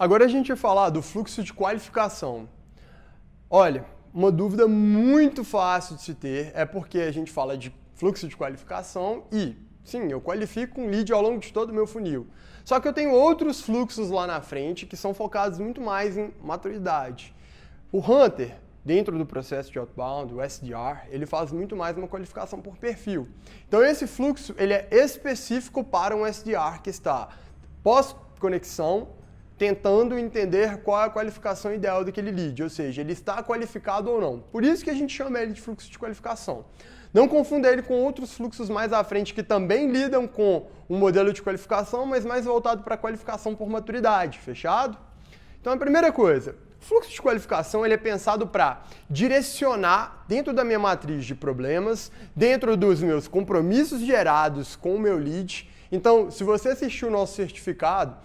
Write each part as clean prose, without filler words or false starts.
Agora a gente vai falar do fluxo de qualificação. Olha, uma dúvida muito fácil de se ter é porque a gente fala de fluxo de qualificação e, sim, eu qualifico um lead ao longo de todo o meu funil. Só que eu tenho outros fluxos lá na frente que são focados muito mais em maturidade. O Hunter, dentro do processo de outbound, o SDR, ele faz muito mais uma qualificação por perfil. Então esse fluxo ele é específico para um SDR que está pós-conexão, tentando entender qual é a qualificação ideal daquele lead, ou seja, ele está qualificado ou não. Por isso que a gente chama ele de fluxo de qualificação. Não confunda ele com outros fluxos mais à frente que também lidam com um modelo de qualificação, mas mais voltado para a qualificação por maturidade, fechado? Então a primeira coisa, o fluxo de qualificação ele é pensado para direcionar dentro da minha matriz de problemas, dentro dos meus compromissos gerados com o meu lead. Então, se você assistiu o nosso certificado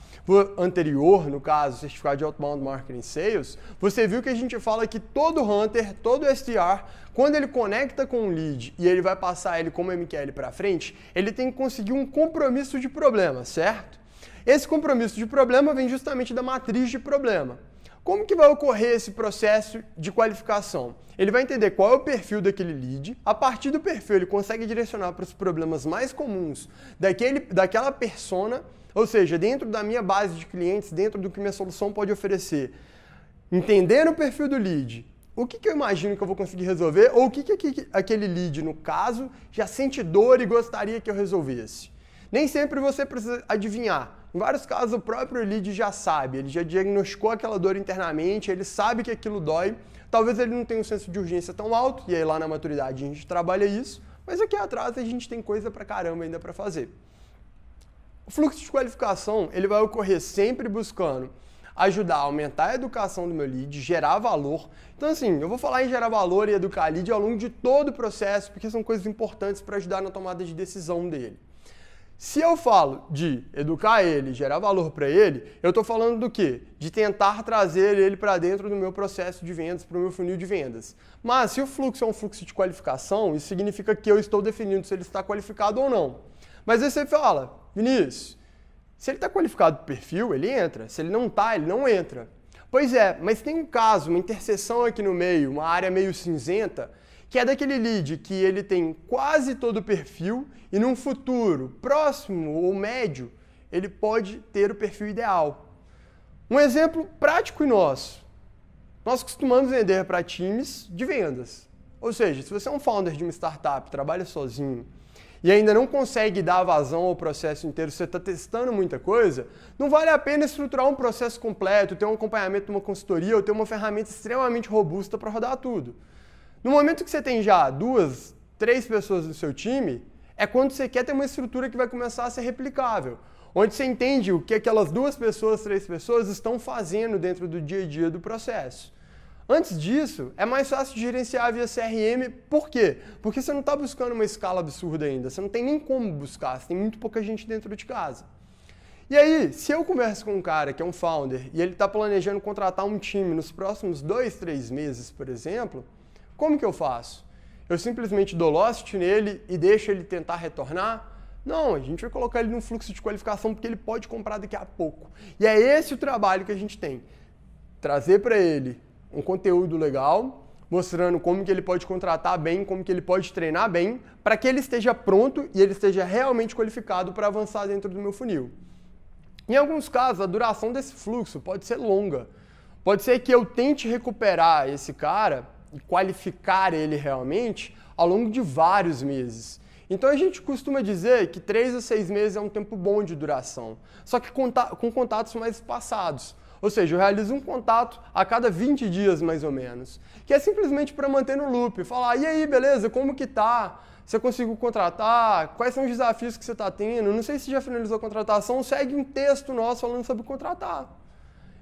anterior, no caso, o certificado de Outbound Marketing Sales, você viu que a gente fala que todo Hunter, todo SDR, quando ele conecta com um lead e ele vai passar ele como MQL para frente, ele tem que conseguir um compromisso de problema, certo? Esse compromisso de problema vem justamente da matriz de problema. Como que vai ocorrer esse processo de qualificação? Ele vai entender qual é o perfil daquele lead, a partir do perfil ele consegue direcionar para os problemas mais comuns daquela persona, ou seja, dentro da minha base de clientes, dentro do que minha solução pode oferecer. Entendendo o perfil do lead, o que eu imagino que eu vou conseguir resolver, ou o que aquele lead, no caso, já sente dor e gostaria que eu resolvesse. Nem sempre você precisa adivinhar. Em vários casos, o próprio lead já sabe, ele já diagnosticou aquela dor internamente, ele sabe que aquilo dói. Talvez ele não tenha um senso de urgência tão alto, e aí lá na maturidade a gente trabalha isso, mas aqui atrás a gente tem coisa pra caramba ainda para fazer. O fluxo de qualificação ele vai ocorrer sempre buscando ajudar a aumentar a educação do meu lead, gerar valor. Então assim, eu vou falar em gerar valor e educar lead ao longo de todo o processo, porque são coisas importantes para ajudar na tomada de decisão dele. Se eu falo de educar ele, gerar valor para ele, eu estou falando do quê? De tentar trazer ele para dentro do meu processo de vendas, para o meu funil de vendas. Mas se o fluxo é um fluxo de qualificação, isso significa que eu estou definindo se ele está qualificado ou não. Mas aí você fala, Vinícius, se ele está qualificado por perfil, ele entra. Se ele não está, ele não entra. Pois é, mas tem um caso, uma interseção aqui no meio, uma área meio cinzenta, que é daquele lead que ele tem quase todo o perfil e num futuro próximo ou médio, ele pode ter o perfil ideal. Um exemplo prático e nosso. Nós costumamos vender para times de vendas. Ou seja, se você é um founder de uma startup, trabalha sozinho e ainda não consegue dar vazão ao processo inteiro, você está testando muita coisa, não vale a pena estruturar um processo completo, ter um acompanhamento de uma consultoria ou ter uma ferramenta extremamente robusta para rodar tudo. No momento que você tem já 2, 3 pessoas no seu time, é quando você quer ter uma estrutura que vai começar a ser replicável, onde você entende o que aquelas 2 pessoas, 3 pessoas estão fazendo dentro do dia a dia do processo. Antes disso, é mais fácil de gerenciar via CRM, por quê? Porque você não está buscando uma escala absurda ainda, você não tem nem como buscar, você tem muito pouca gente dentro de casa. E aí, se eu converso com um cara que é um founder e ele está planejando contratar um time nos próximos 2, 3 meses, por exemplo, como que eu faço? Eu simplesmente dou lost nele e deixo ele tentar retornar? Não, a gente vai colocar ele num fluxo de qualificação porque ele pode comprar daqui a pouco. E é esse o trabalho que a gente tem. Trazer para ele um conteúdo legal, mostrando como que ele pode contratar bem, como que ele pode treinar bem, para que ele esteja pronto e ele esteja realmente qualificado para avançar dentro do meu funil. Em alguns casos, a duração desse fluxo pode ser longa. Pode ser que eu tente recuperar esse cara e qualificar ele realmente ao longo de vários meses. Então a gente costuma dizer que 3 a 6 meses é um tempo bom de duração, só que com contatos mais espaçados. Ou seja, eu realizo um contato a cada 20 dias mais ou menos, que é simplesmente para manter no loop, falar, e aí, beleza, como que tá? Você conseguiu contratar? Quais são os desafios que você está tendo? Não sei se já finalizou a contratação, segue um texto nosso falando sobre contratar.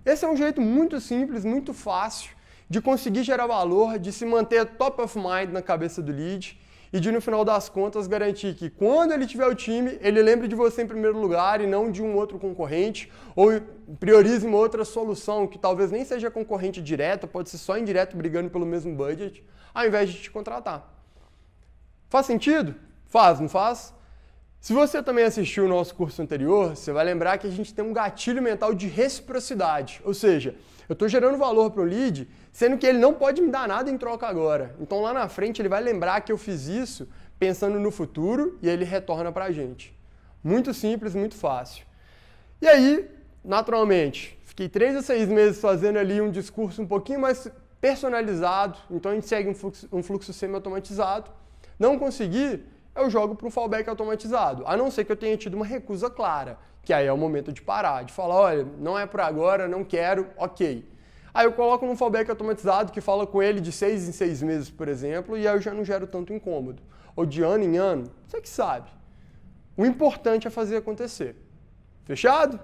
Esse é um jeito muito simples, muito fácil, de conseguir gerar valor, de se manter top of mind na cabeça do lead e de, no final das contas, garantir que quando ele tiver o time, ele lembre de você em primeiro lugar e não de um outro concorrente, ou priorize uma outra solução que talvez nem seja concorrente direta, pode ser só indireto brigando pelo mesmo budget, ao invés de te contratar. Faz sentido? Faz, não faz? Se você também assistiu o nosso curso anterior, você vai lembrar que a gente tem um gatilho mental de reciprocidade, ou seja, eu estou gerando valor para o lead, sendo que ele não pode me dar nada em troca agora. Então lá na frente ele vai lembrar que eu fiz isso pensando no futuro e ele retorna para a gente. Muito simples, muito fácil. E aí, naturalmente, fiquei 3 a 6 meses fazendo ali um discurso um pouquinho mais personalizado, então a gente segue um fluxo semi-automatizado. Não consegui, eu jogo para um fallback automatizado, a não ser que eu tenha tido uma recusa clara, que aí é o momento de parar, de falar, olha, não é por agora, não quero, ok. Aí eu coloco num fallback automatizado que fala com ele de 6 em 6 meses, por exemplo, e aí eu já não gero tanto incômodo. Ou de ano em ano, você que sabe. O importante é fazer acontecer. Fechado?